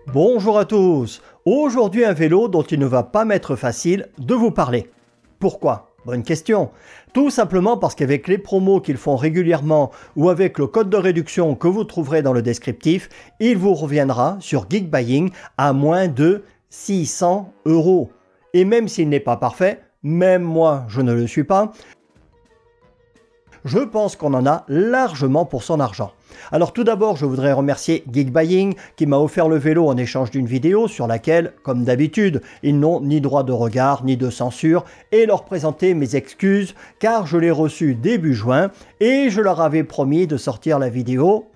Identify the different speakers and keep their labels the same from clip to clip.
Speaker 1: Bonjour à tous. Aujourd'hui un vélo dont il ne va pas m'être facile de vous parler. Pourquoi? Bonne question. Tout simplement parce qu'avec les promos qu'ils font régulièrement ou avec le code de réduction que vous trouverez dans le descriptif, il vous reviendra sur Geekbuying à moins de 600 €. Et même s'il n'est pas parfait, même moi je ne le suis pas, je pense qu'on en a largement pour son argent. Alors tout d'abord, je voudrais remercier Geekbuying qui m'a offert le vélo en échange d'une vidéo sur laquelle, comme d'habitude, ils n'ont ni droit de regard ni de censure et leur présenter mes excuses car je l'ai reçu début juin et je leur avais promis de sortir la vidéo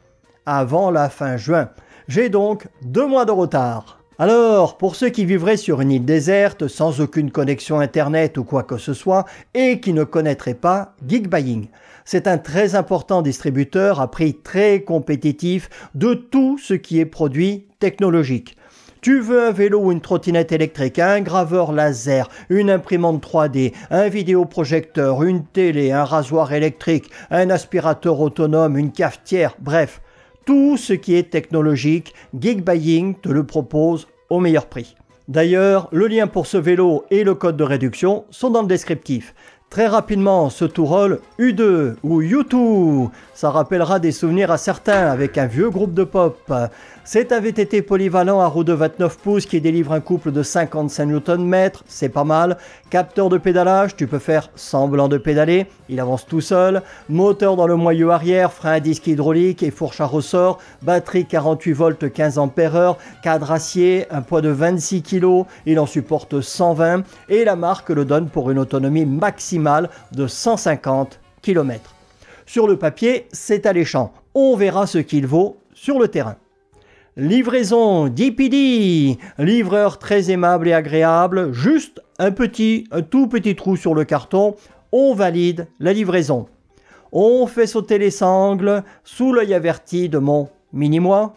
Speaker 1: avant la fin juin. J'ai donc 2 mois de retard. Alors, pour ceux qui vivraient sur une île déserte, sans aucune connexion internet ou quoi que ce soit, et qui ne connaîtraient pas Geekbuying, c'est un très important distributeur à prix très compétitif de tout ce qui est produit technologique. Tu veux un vélo ou une trottinette électrique, un graveur laser, une imprimante 3D, un vidéoprojecteur, une télé, un rasoir électrique, un aspirateur autonome, une cafetière, bref. Tout ce qui est technologique, Geekbuying te le propose au meilleur prix. D'ailleurs, le lien pour ce vélo et le code de réduction sont dans le descriptif. Très rapidement, ce Touroll U2 ou U2, ça rappellera des souvenirs à certains avec un vieux groupe de pop. C'est un VTT polyvalent à roue de 29 pouces qui délivre un couple de 55 Nm, c'est pas mal. Capteur de pédalage, tu peux faire semblant de pédaler, il avance tout seul. Moteur dans le moyeu arrière, frein à disque hydraulique et fourche à ressort. Batterie 48 volts 15 Ah, cadre acier, un poids de 26 kg, il en supporte 120 et la marque le donne pour une autonomie maximale de 150 km. Sur le papier, c'est alléchant. On verra ce qu'il vaut sur le terrain. Livraison DPD, livreur très aimable et agréable, juste un tout petit trou sur le carton, on valide la livraison. On fait sauter les sangles sous l'œil averti de mon mini-moi.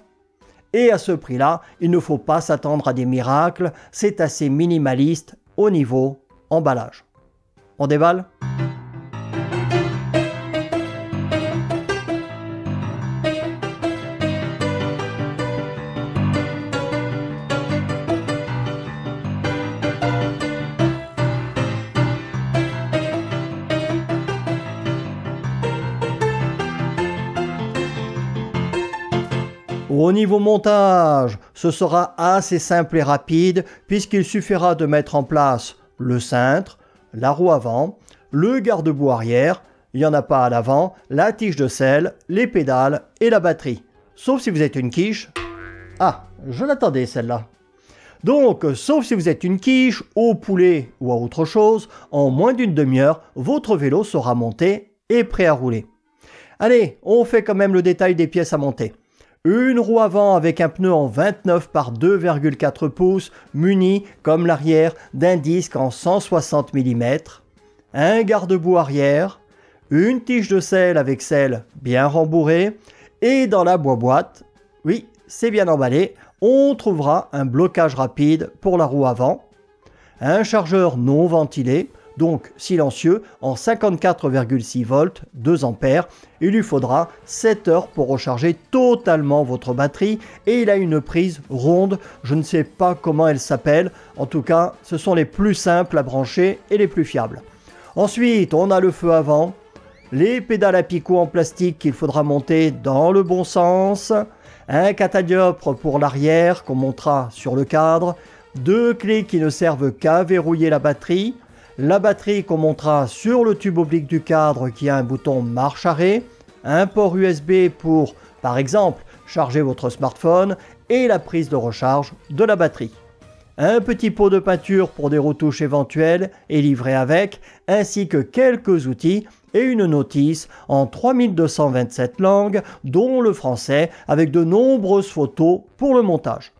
Speaker 1: Et à ce prix-là, il ne faut pas s'attendre à des miracles, c'est assez minimaliste au niveau emballage. On déballe ? Au niveau montage, ce sera assez simple et rapide puisqu'il suffira de mettre en place le cintre, la roue avant, le garde-boue arrière, il n'y en a pas à l'avant, la tige de selle, les pédales et la batterie. Sauf si vous êtes une quiche. Ah, je l'attendais celle-là. Donc, sauf si vous êtes une quiche, au poulet ou à autre chose, en moins d'une demi-heure, votre vélo sera monté et prêt à rouler. Allez, on fait quand même le détail des pièces à monter. Une roue avant avec un pneu en 29 par 2,4 pouces, muni, comme l'arrière, d'un disque en 160 mm, un garde-boue arrière, une tige de selle avec selle bien rembourrée, et dans la boîte, oui, c'est bien emballé, on trouvera un blocage rapide pour la roue avant, un chargeur non ventilé, donc silencieux, en 54,6 volts, 2 ampères. Il lui faudra 7 heures pour recharger totalement votre batterie et il a une prise ronde, je ne sais pas comment elle s'appelle, en tout cas ce sont les plus simples à brancher et les plus fiables. Ensuite on a le feu avant, les pédales à picot en plastique qu'il faudra monter dans le bon sens, un catadioptre pour l'arrière qu'on montera sur le cadre, 2 clés qui ne servent qu'à verrouiller la batterie qu'on montera sur le tube oblique du cadre qui a un bouton marche-arrêt, un port USB pour, par exemple, charger votre smartphone et la prise de recharge de la batterie. Un petit pot de peinture pour des retouches éventuelles et livré avec, ainsi que quelques outils et une notice en 3227 langues, dont le français, avec de nombreuses photos pour le montage.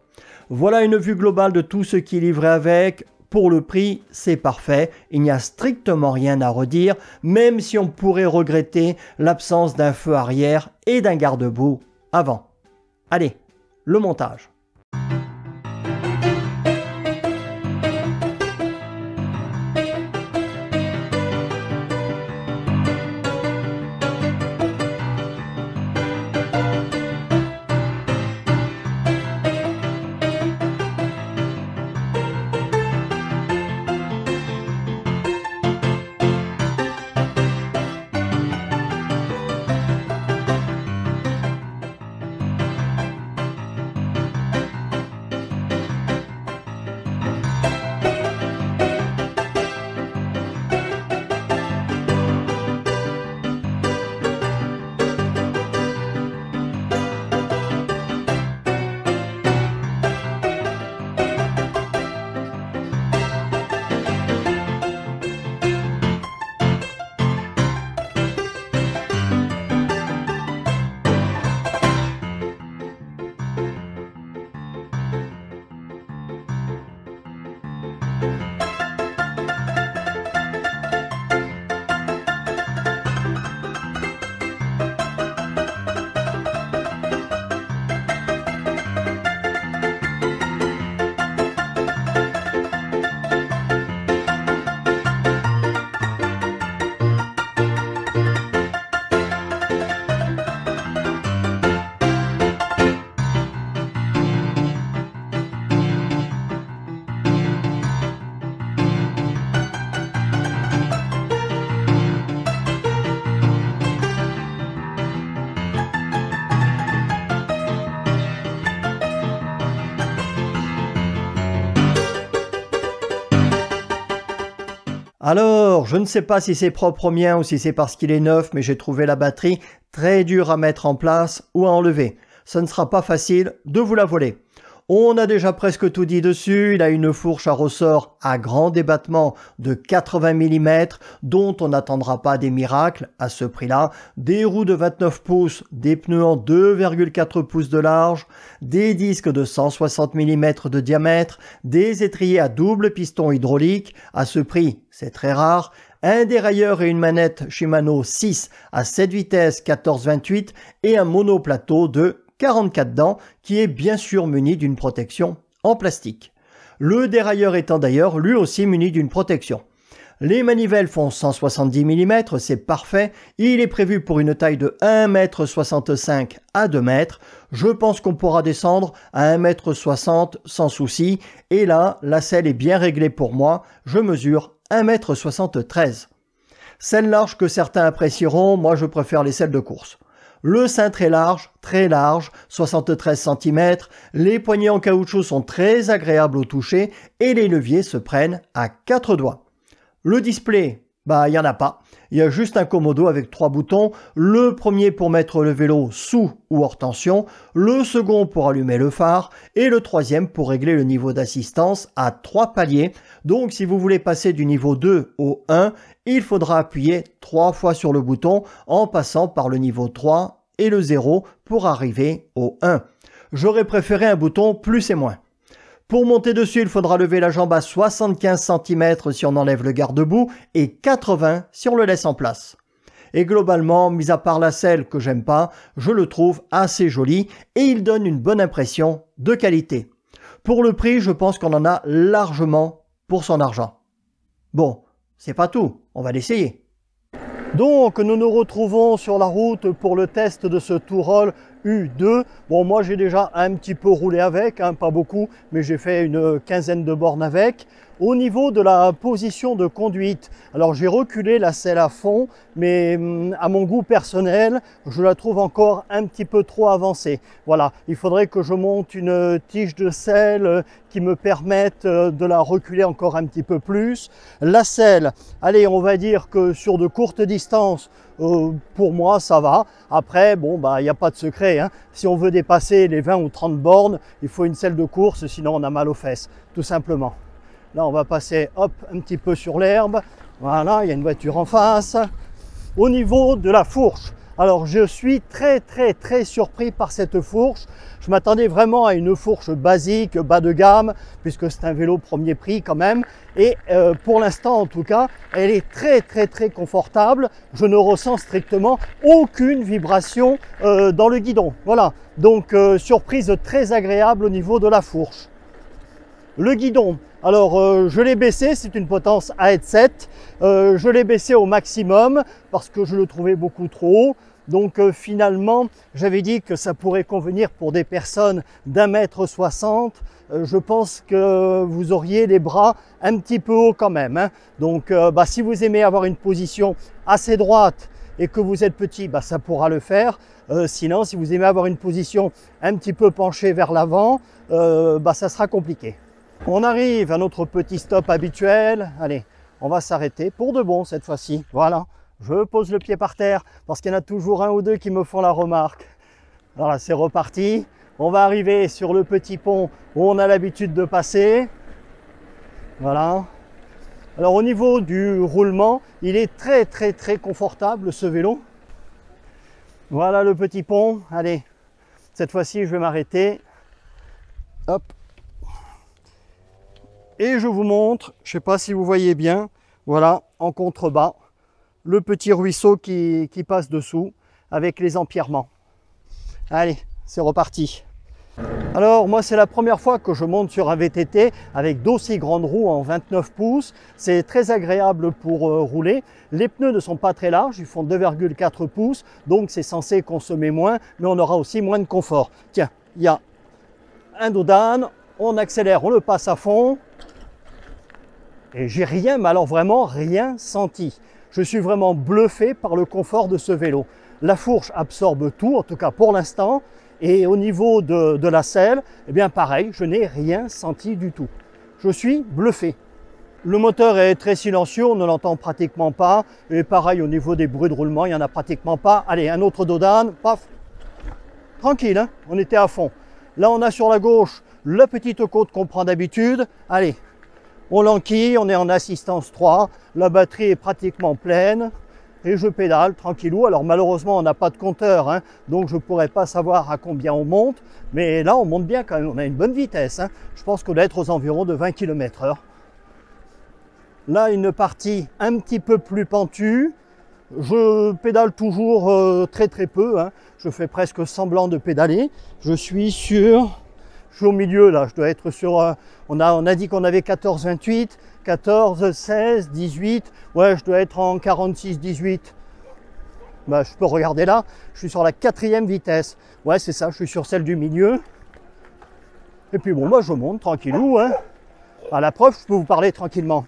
Speaker 1: Voilà une vue globale de tout ce qui est livré avec. Pour le prix, c'est parfait, il n'y a strictement rien à redire, même si on pourrait regretter l'absence d'un feu arrière et d'un garde-boue avant. Allez, le montage. Alors, je ne sais pas si c'est propre au mien ou si c'est parce qu'il est neuf, mais j'ai trouvé la batterie très dure à mettre en place ou à enlever. Ce ne sera pas facile de vous la voler. On a déjà presque tout dit dessus, il a une fourche à ressort à grand débattement de 80 mm dont on n'attendra pas des miracles à ce prix-là, des roues de 29 pouces, des pneus en 2,4 pouces de large, des disques de 160 mm de diamètre, des étriers à double piston hydraulique, à ce prix c'est très rare, un dérailleur et une manette Shimano 6 à 7 vitesses 14-28 et un monoplateau de 44 dents qui est bien sûr muni d'une protection en plastique. Le dérailleur étant d'ailleurs lui aussi muni d'une protection. Les manivelles font 170 mm, c'est parfait. Il est prévu pour une taille de 1,65 m à 2 m. Je pense qu'on pourra descendre à 1,60 m sans souci. Et là, la selle est bien réglée pour moi. Je mesure 1,73 m. Selle large que certains apprécieront, moi je préfère les selles de course. Le cintre est large, très large, 73 cm, les poignées en caoutchouc sont très agréables au toucher et les leviers se prennent à 4 doigts. Le display, il n'y en a pas. Il y a juste un commodo avec 3 boutons, le premier pour mettre le vélo sous ou hors tension, le second pour allumer le phare et le troisième pour régler le niveau d'assistance à 3 paliers. Donc si vous voulez passer du niveau 2 au 1, il faudra appuyer 3 fois sur le bouton en passant par le niveau 3 et le 0 pour arriver au 1. J'aurais préféré un bouton plus et moins. Pour monter dessus, il faudra lever la jambe à 75 cm si on enlève le garde-boue et 80 si on le laisse en place. Et globalement, mis à part la selle que j'aime pas, je le trouve assez joli et il donne une bonne impression de qualité. Pour le prix, je pense qu'on en a largement pour son argent. Bon, c'est pas tout, on va l'essayer. Donc nous nous retrouvons sur la route pour le test de ce Tyrol U2. Bon, moi j'ai déjà un petit peu roulé avec, pas beaucoup, mais j'ai fait une quinzaine de bornes avec. Au niveau de la position de conduite, alors j'ai reculé la selle à fond, mais à mon goût personnel, je la trouve encore un petit peu trop avancée. Voilà, il faudrait que je monte une tige de selle qui me permette de la reculer encore un petit peu plus. La selle, allez, on va dire que sur de courtes distances, pour moi ça va. Après, bon, il n'y a pas de secret, si on veut dépasser les 20 ou 30 bornes, il faut une selle de course, sinon on a mal aux fesses, tout simplement. Là, on va passer, hop, un petit peu sur l'herbe. Voilà, il y a une voiture en face. Au niveau de la fourche, alors je suis très surpris par cette fourche. Je m'attendais vraiment à une fourche basique, bas de gamme, puisque c'est un vélo premier prix quand même. Et pour l'instant, en tout cas, elle est très confortable. Je ne ressens strictement aucune vibration dans le guidon. Voilà, donc surprise très agréable au niveau de la fourche. Le guidon, alors je l'ai baissé, c'est une potence AS7, je l'ai baissé au maximum parce que je le trouvais beaucoup trop haut. Donc finalement, j'avais dit que ça pourrait convenir pour des personnes d'1,60 m. Je pense que vous auriez les bras un petit peu hauts quand même. Donc si vous aimez avoir une position assez droite et que vous êtes petit, ça pourra le faire. Sinon, si vous aimez avoir une position un petit peu penchée vers l'avant, ça sera compliqué. On arrive à notre petit stop habituel. Allez, on va s'arrêter pour de bon cette fois-ci. Voilà, je pose le pied par terre parce qu'il y en a toujours un ou deux qui me font la remarque. Voilà, c'est reparti. On va arriver sur le petit pont où on a l'habitude de passer. Voilà. Alors au niveau du roulement, il est très confortable ce vélo. Voilà le petit pont. Allez, cette fois-ci je vais m'arrêter. Hop. Et je vous montre, je ne sais pas si vous voyez bien, voilà, en contrebas, le petit ruisseau qui passe dessous avec les empierrements. Allez, c'est reparti. Alors moi c'est la première fois que je monte sur un VTT avec d'aussi grandes roues en 29 pouces. C'est très agréable pour rouler. Les pneus ne sont pas très larges, ils font 2,4 pouces, donc c'est censé consommer moins, mais on aura aussi moins de confort. Tiens, il y a un dos d'âne, on accélère, on le passe à fond. Et j'ai rien, mais alors vraiment rien senti. Je suis vraiment bluffé par le confort de ce vélo. La fourche absorbe tout, en tout cas pour l'instant. Et au niveau de la selle, eh bien pareil, je n'ai rien senti du tout. Je suis bluffé. Le moteur est très silencieux, on ne l'entend pratiquement pas. Et pareil, au niveau des bruits de roulement, il n'y en a pratiquement pas. Allez, un autre dos d'âne, paf. Tranquille, hein, on était à fond. Là, on a sur la gauche la petite côte qu'on prend d'habitude. Allez, on l'enquille, on est en assistance 3. La batterie est pratiquement pleine. Et je pédale tranquillou. Alors malheureusement, on n'a pas de compteur, hein, donc je ne pourrais pas savoir à combien on monte. Mais là, on monte bien quand même, on a une bonne vitesse. Hein. Je pense qu'on doit être aux environs de 20 km/h. Là, une partie un petit peu plus pentue. Je pédale toujours très peu. Hein. Je fais presque semblant de pédaler. Je suis au milieu là. Je dois être sur. On a dit qu'on avait 14-28, 14, 16, 18. Ouais, je dois être en 46-18. Bah, je peux regarder là. Je suis sur la 4e vitesse. Ouais, c'est ça. Je suis sur celle du milieu. Et puis bon, moi, je monte tranquillou. Hein. À la preuve, je peux vous parler tranquillement.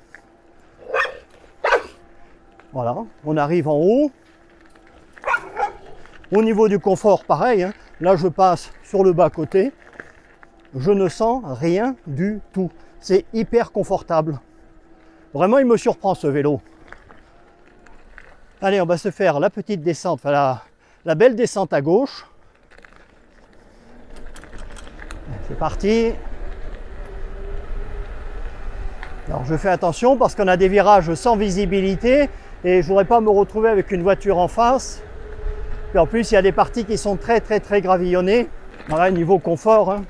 Speaker 1: Voilà, on arrive en haut. Au niveau du confort, pareil. Hein. Là, je passe sur le bas-côté. Je ne sens rien du tout. C'est hyper confortable. Vraiment, il me surprend ce vélo. Allez, on va se faire la petite descente, enfin la belle descente à gauche. C'est parti. Alors, je fais attention parce qu'on a des virages sans visibilité. Et je ne voudrais pas me retrouver avec une voiture en face. Et en plus, il y a des parties qui sont très gravillonnées. Voilà, niveau confort, hein.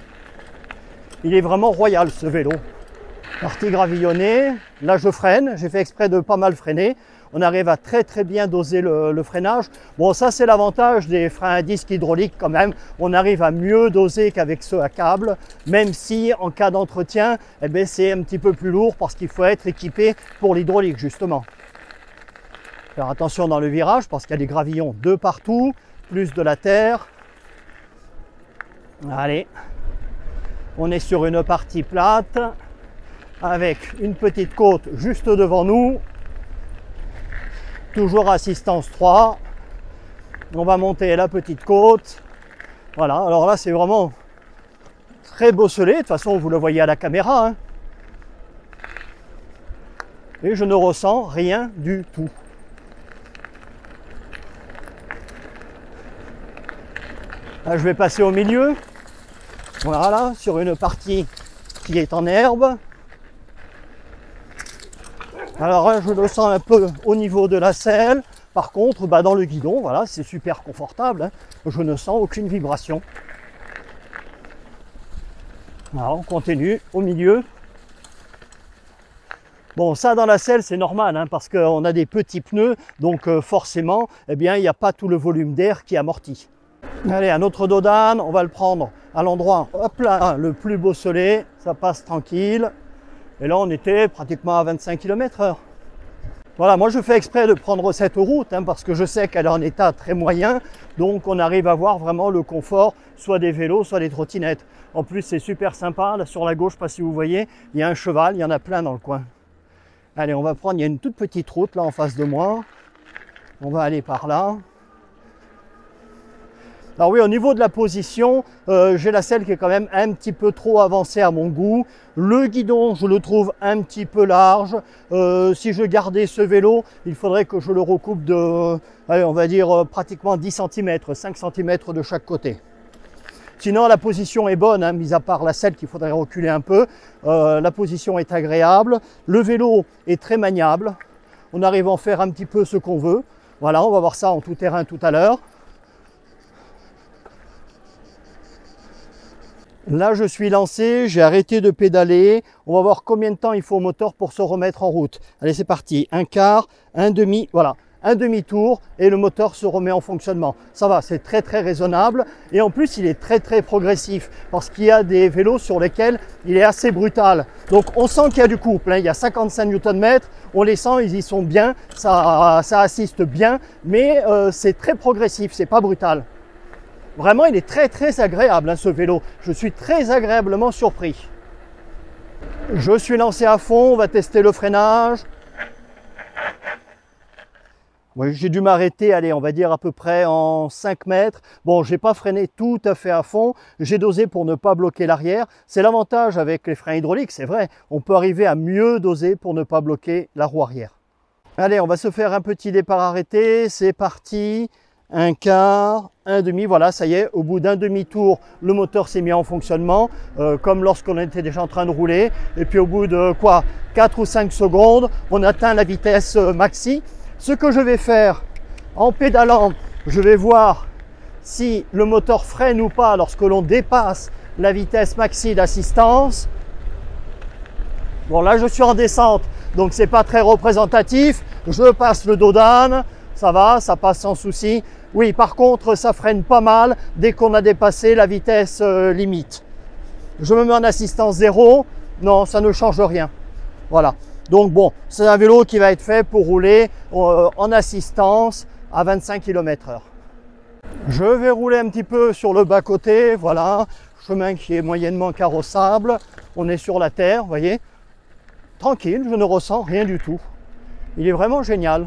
Speaker 1: Il est vraiment royal ce vélo. Partie gravillonnée. Là, je freine. J'ai fait exprès de pas mal freiner. On arrive à très bien doser le freinage. Bon, ça, c'est l'avantage des freins à disque hydrauliques quand même. On arrive à mieux doser qu'avec ceux à câble. Même si, en cas d'entretien, eh bien, c'est un petit peu plus lourd parce qu'il faut être équipé pour l'hydraulique, justement. Faire attention dans le virage parce qu'il y a des gravillons de partout, plus de la terre. Allez, on est sur une partie plate avec une petite côte juste devant nous. Toujours assistance 3. On va monter la petite côte. Voilà, alors là c'est vraiment très bosselé. De toute façon, vous le voyez à la caméra. Hein. Et je ne ressens rien du tout. Là, je vais passer au milieu, voilà, sur une partie qui est en herbe. Alors là, je le sens un peu au niveau de la selle. Par contre, bah, dans le guidon, voilà, c'est super confortable. Hein. Je ne sens aucune vibration. Voilà, on continue au milieu. Bon, ça dans la selle, c'est normal, hein, parce qu'on a des petits pneus, donc forcément, eh bien, il n'y a pas tout le volume d'air qui amortit. Allez, un autre dos d'âne, on va le prendre à l'endroit le plus bosselé, ça passe tranquille. Et là, on était pratiquement à 25 km/h. Voilà, moi je fais exprès de prendre cette route, hein, parce que je sais qu'elle est en état très moyen, donc on arrive à voir vraiment le confort, soit des vélos, soit des trottinettes. En plus, c'est super sympa, là sur la gauche, je ne sais pas si vous voyez, il y a un cheval, il y en a plein dans le coin. Allez, on va prendre, il y a une toute petite route là en face de moi. On va aller par là. Alors oui, au niveau de la position, j'ai la selle qui est quand même un petit peu trop avancée à mon goût. Le guidon, je le trouve un petit peu large. Si je gardais ce vélo, il faudrait que je le recoupe de, allez, on va dire pratiquement 10 cm, 5 cm de chaque côté. Sinon, la position est bonne, hein, mis à part la selle qu'il faudrait reculer un peu. La position est agréable. Le vélo est très maniable. On arrive à en faire un petit peu ce qu'on veut. Voilà, on va voir ça en tout terrain tout à l'heure. Là, je suis lancé, j'ai arrêté de pédaler. On va voir combien de temps il faut au moteur pour se remettre en route. Allez, c'est parti. Un quart, un demi, voilà, un demi-tour et le moteur se remet en fonctionnement. Ça va, c'est très raisonnable. Et en plus, il est très progressif parce qu'il y a des vélos sur lesquels il est assez brutal. Donc, on sent qu'il y a du couple. Hein. Il y a 55 Nm. On les sent, ils y sont bien. Ça assiste bien. Mais c'est très progressif, c'est pas brutal. Vraiment, il est très agréable, hein, ce vélo. Je suis très agréablement surpris. Je suis lancé à fond, on va tester le freinage. Ouais, j'ai dû m'arrêter, allez, on va dire à peu près en 5 mètres. Bon, j'ai pas freiné tout à fait à fond. J'ai dosé pour ne pas bloquer l'arrière. C'est l'avantage avec les freins hydrauliques, c'est vrai. On peut arriver à mieux doser pour ne pas bloquer la roue arrière. Allez, on va se faire un petit départ arrêté. C'est parti. Un quart, un demi. Voilà, ça y est. Au bout d'un demi-tour, le moteur s'est mis en fonctionnement, comme lorsqu'on était déjà en train de rouler. Et puis au bout de 4 ou 5 secondes, on atteint la vitesse maxi. Ce que je vais faire en pédalant, je vais voir si le moteur freine ou pas lorsque l'on dépasse la vitesse maxi d'assistance. Bon, là je suis en descente, donc c'est pas très représentatif. Je passe le dos d'âne, ça va, ça passe sans souci. Oui, par contre, ça freine pas mal dès qu'on a dépassé la vitesse limite. Je me mets en assistance 0, non, ça ne change rien. Voilà. Donc bon, c'est un vélo qui va être fait pour rouler en assistance à 25 km/h. Je vais rouler un petit peu sur le bas-côté, voilà, chemin qui est moyennement carrossable. On est sur la terre, vous voyez. Tranquille, je ne ressens rien du tout. Il est vraiment génial.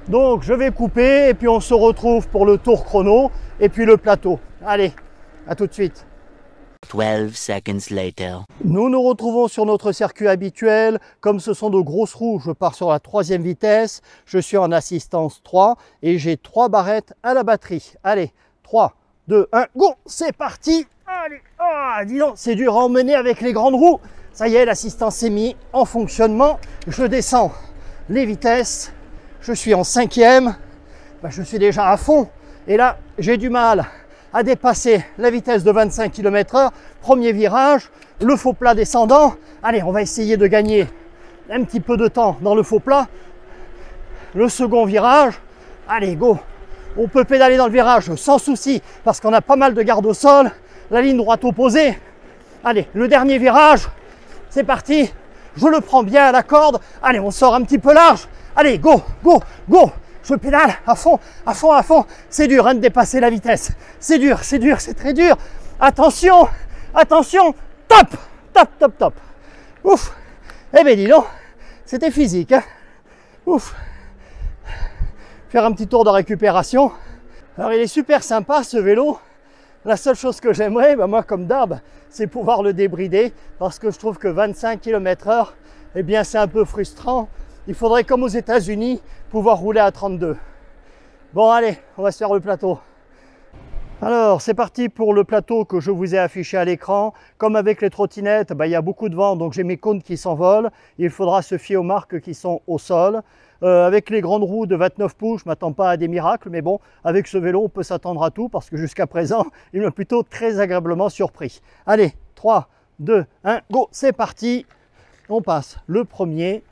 Speaker 1: Donc je vais couper et puis on se retrouve pour le tour chrono et puis le plateau. Allez, à tout de suite.
Speaker 2: 12 seconds later.
Speaker 1: Nous nous retrouvons sur notre circuit habituel. Comme ce sont de grosses roues, je pars sur la 3e vitesse. Je suis en assistance 3 et j'ai 3 barrettes à la batterie. Allez, 3, 2, 1, go, c'est parti. Allez, oh, dis donc, c'est dur à emmener avec les grandes roues. Ça y est, l'assistance est mise en fonctionnement. Je descends les vitesses. Je suis en 5e. Ben, je suis déjà à fond. Et là, j'ai du mal à dépasser la vitesse de 25 km/h. Premier virage, le faux plat descendant. Allez, on va essayer de gagner un petit peu de temps dans le faux plat. Le second virage, allez, go. On peut pédaler dans le virage sans souci parce qu'on a pas mal de garde au sol. La ligne droite opposée. Allez, le dernier virage, c'est parti. Je le prends bien à la corde. Allez, on sort un petit peu large. Allez, go, go, go. Je pédale à fond, à fond, à fond. C'est dur hein, de dépasser la vitesse. C'est dur, c'est très dur. Attention, attention. Top, top, top, top. Ouf. Eh bien, dis donc, c'était physique. Hein. Ouf. Faire un petit tour de récupération. Alors, il est super sympa ce vélo. La seule chose que j'aimerais, ben moi comme d'hab, c'est pouvoir le débrider parce que je trouve que 25 km/h, eh bien, c'est un peu frustrant. Il faudrait, comme aux États-Unis, pouvoir rouler à 32. Bon, allez, on va se faire le plateau. Alors, c'est parti pour le plateau que je vous ai affiché à l'écran. Comme avec les trottinettes, il y a beaucoup de vent, donc j'ai mes cônes qui s'envolent. Il faudra se fier aux marques qui sont au sol. Avec les grandes roues de 29 pouces, je ne m'attends pas à des miracles, mais bon, avec ce vélo, on peut s'attendre à tout parce que jusqu'à présent, il m'a plutôt très agréablement surpris. Allez, 3, 2, 1, go, c'est parti. On passe le premier,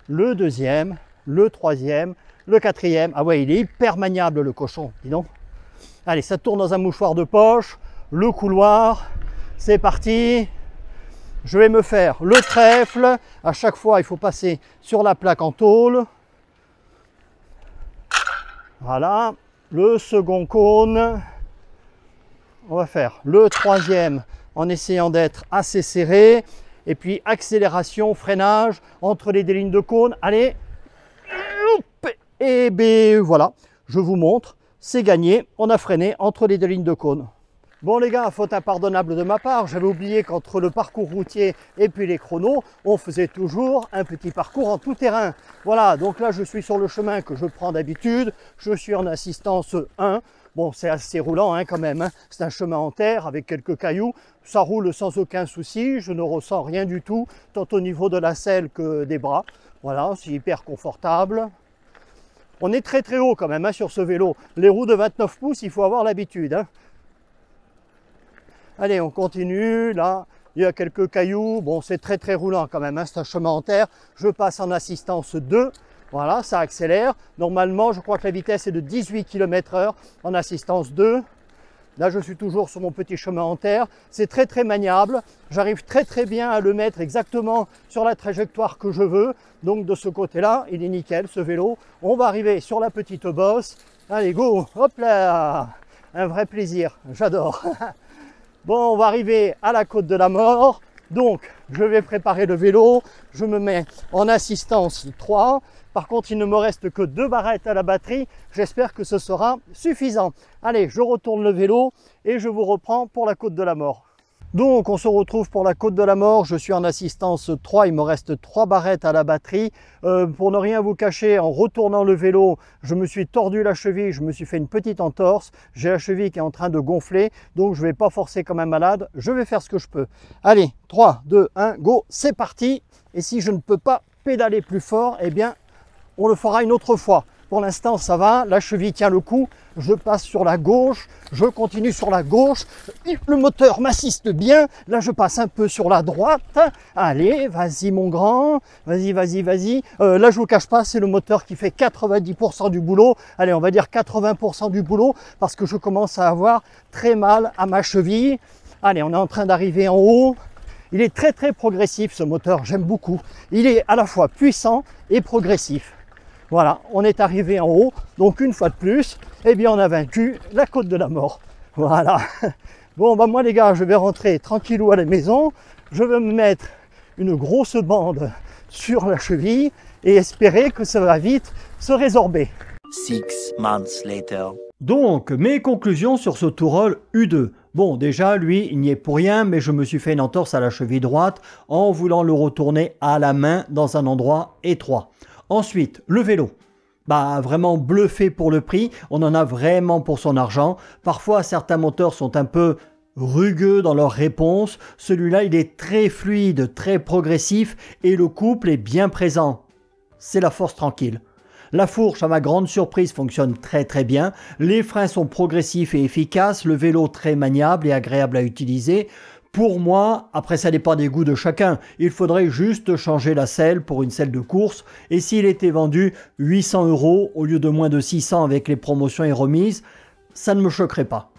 Speaker 1: le deuxième, le troisième, le quatrième. Ah ouais, il est hyper maniable le cochon, dis donc. Allez, ça tourne dans un mouchoir de poche, le couloir, c'est parti. Je vais me faire le trèfle. À chaque fois, il faut passer sur la plaque en tôle. Voilà, le second cône. On va faire le troisième en essayant d'être assez serré. Et puis accélération, freinage entre les deux lignes de cône. Allez, et bien voilà, je vous montre, c'est gagné. On a freiné entre les deux lignes de cône. Bon les gars, faute impardonnable de ma part, j'avais oublié qu'entre le parcours routier et puis les chronos, on faisait toujours un petit parcours en tout terrain. Voilà, donc là je suis sur le chemin que je prends d'habitude, je suis en assistance 1. Bon, c'est assez roulant hein, quand même, hein. C'est un chemin en terre avec quelques cailloux, ça roule sans aucun souci, je ne ressens rien du tout, tant au niveau de la selle que des bras. Voilà, c'est hyper confortable. On est très haut quand même hein, sur ce vélo. Les roues de 29 pouces, il faut avoir l'habitude. Hein. Allez, on continue, là, il y a quelques cailloux, bon, c'est très roulant quand même, hein, c'est un chemin en terre. Je passe en assistance 2, voilà, ça accélère. Normalement, je crois que la vitesse est de 18 km/h en assistance 2. Là, je suis toujours sur mon petit chemin en terre. C'est très maniable, j'arrive très bien à le mettre exactement sur la trajectoire que je veux. Donc, de ce côté-là, il est nickel, ce vélo. On va arriver sur la petite bosse. Allez, go, hop là, un vrai plaisir, j'adore. Bon, on va arriver à la côte de la mort. Donc, je vais préparer le vélo. Je me mets en assistance 3. Par contre, il ne me reste que 2 barrettes à la batterie. J'espère que ce sera suffisant. Allez, je retourne le vélo et je vous reprends pour la Côte de la Mort. Donc on se retrouve pour la Côte de la Mort, je suis en assistance 3, il me reste 3 barrettes à la batterie. Pour ne rien vous cacher, en retournant le vélo, je me suis tordu la cheville, je me suis fait une petite entorse. J'ai la cheville qui est en train de gonfler, donc je ne vais pas forcer comme un malade, je vais faire ce que je peux. Allez, 3, 2, 1, go, c'est parti. Et si je ne peux pas pédaler plus fort, eh bien on le fera une autre fois. Pour l'instant, ça va, la cheville tient le coup, je passe sur la gauche, je continue sur la gauche, le moteur m'assiste bien, là je passe un peu sur la droite, allez, vas-y mon grand, vas-y, vas-y, vas-y. Là je vous cache pas, c'est le moteur qui fait 90% du boulot, allez, on va dire 80% du boulot, parce que je commence à avoir très mal à ma cheville. Allez, on est en train d'arriver en haut. Il est très très progressif ce moteur, j'aime beaucoup. Il est à la fois puissant et progressif. Voilà, on est arrivé en haut, donc une fois de plus, eh bien on a vaincu la Côte de la Mort. Voilà. Bon, bah moi les gars, je vais rentrer tranquillou à la maison, je vais me mettre une grosse bande sur la cheville et espérer que ça va vite se résorber.
Speaker 2: 6 months later.
Speaker 1: Donc, mes conclusions sur ce Tyrrell U2. Bon, déjà, lui, il n'y est pour rien, mais je me suis fait une entorse à la cheville droite en voulant le retourner à la main dans un endroit étroit. Ensuite, le vélo. Bah, vraiment bluffé pour le prix, on en a vraiment pour son argent. Parfois, certains moteurs sont un peu rugueux dans leur réponse. Celui-là, il est très fluide, très progressif et le couple est bien présent. C'est la force tranquille. La fourche, à ma grande surprise, fonctionne très très bien. Les freins sont progressifs et efficaces. Le vélo très maniable et agréable à utiliser. Pour moi, après ça dépend des goûts de chacun, il faudrait juste changer la selle pour une selle de course et s'il était vendu 800 € au lieu de moins de 600 avec les promotions et remises, ça ne me choquerait pas.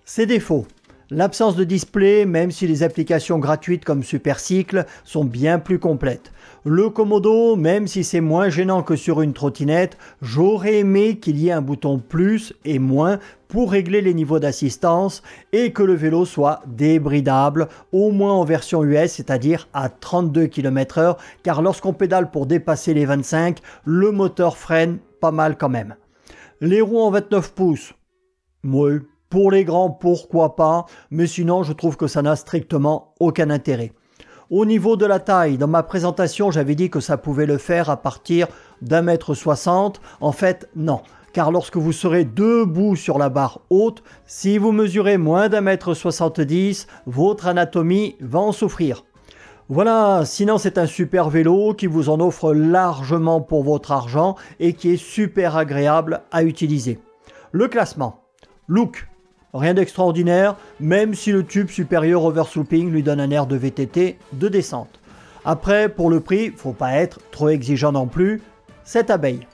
Speaker 1: Ses défauts. L'absence de display, même si les applications gratuites comme Supercycle sont bien plus complètes. Le Komodo, même si c'est moins gênant que sur une trottinette, j'aurais aimé qu'il y ait un bouton plus et moins pour régler les niveaux d'assistance et que le vélo soit débridable, au moins en version US, c'est-à-dire à 32 km/h, car lorsqu'on pédale pour dépasser les 25, le moteur freine pas mal quand même. Les roues en 29 pouces, oui. Pour les grands, pourquoi pas, mais sinon je trouve que ça n'a strictement aucun intérêt. Au niveau de la taille, dans ma présentation, j'avais dit que ça pouvait le faire à partir d'1,60 m. En fait, non, car lorsque vous serez debout sur la barre haute, si vous mesurez moins d'1,70 m, votre anatomie va en souffrir. Voilà, sinon c'est un super vélo qui vous en offre largement pour votre argent et qui est super agréable à utiliser. Le classement. Look. Rien d'extraordinaire, même si le tube supérieur overslooping lui donne un air de VTT de descente. Après, pour le prix, faut pas être trop exigeant non plus, 7 abeilles.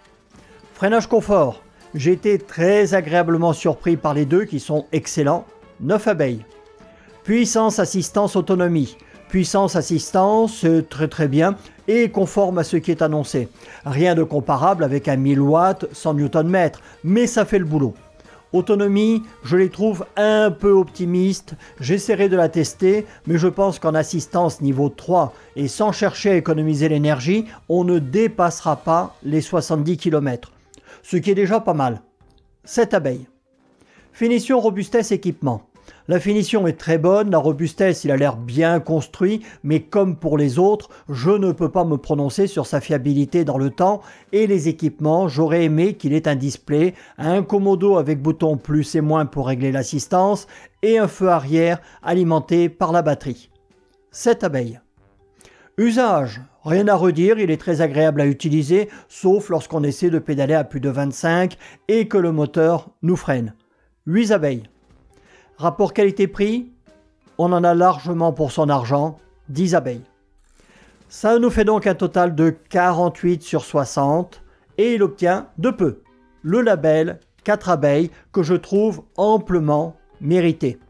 Speaker 1: Freinage confort, j'ai été très agréablement surpris par les deux qui sont excellents, 9 abeilles. Puissance, assistance, autonomie. Puissance, assistance, c'est très bien et conforme à ce qui est annoncé. Rien de comparable avec un 1000 watts 100 Nm, mais ça fait le boulot. Autonomie, je les trouve un peu optimistes, j'essaierai de la tester, mais je pense qu'en assistance niveau 3 et sans chercher à économiser l'énergie, on ne dépassera pas les 70 km, ce qui est déjà pas mal. 7 abeilles. Finition, robustesse, équipement. La finition est très bonne, la robustesse, il a l'air bien construit, mais comme pour les autres, je ne peux pas me prononcer sur sa fiabilité dans le temps et les équipements, j'aurais aimé qu'il ait un display, un Komodo avec bouton plus et moins pour régler l'assistance et un feu arrière alimenté par la batterie. 7 abeilles. Usage, rien à redire, il est très agréable à utiliser, sauf lorsqu'on essaie de pédaler à plus de 25 et que le moteur nous freine. 8 abeilles. Rapport qualité-prix, on en a largement pour son argent, 10 abeilles. Ça nous fait donc un total de 48 sur 60 et il obtient de peu le label 4 abeilles que je trouve amplement mérité.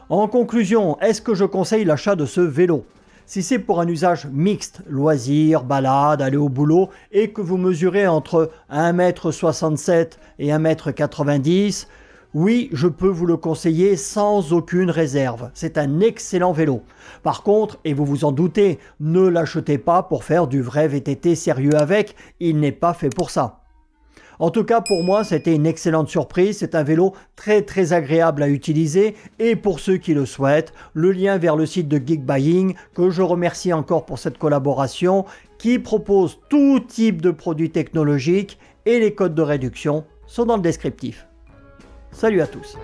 Speaker 1: En conclusion, est-ce que je conseille l'achat de ce vélo? Si c'est pour un usage mixte, loisir, balade, aller au boulot et que vous mesurez entre 1,67 m et 1,90 m, Oui, je peux vous le conseiller sans aucune réserve. C'est un excellent vélo. Par contre, et vous vous en doutez, ne l'achetez pas pour faire du vrai VTT sérieux avec. Il n'est pas fait pour ça. En tout cas, pour moi, c'était une excellente surprise. C'est un vélo très agréable à utiliser. Et pour ceux qui le souhaitent, le lien vers le site de Geekbuying, que je remercie encore pour cette collaboration, qui propose tout type de produits technologiques, et les codes de réduction sont dans le descriptif. Salut à tous!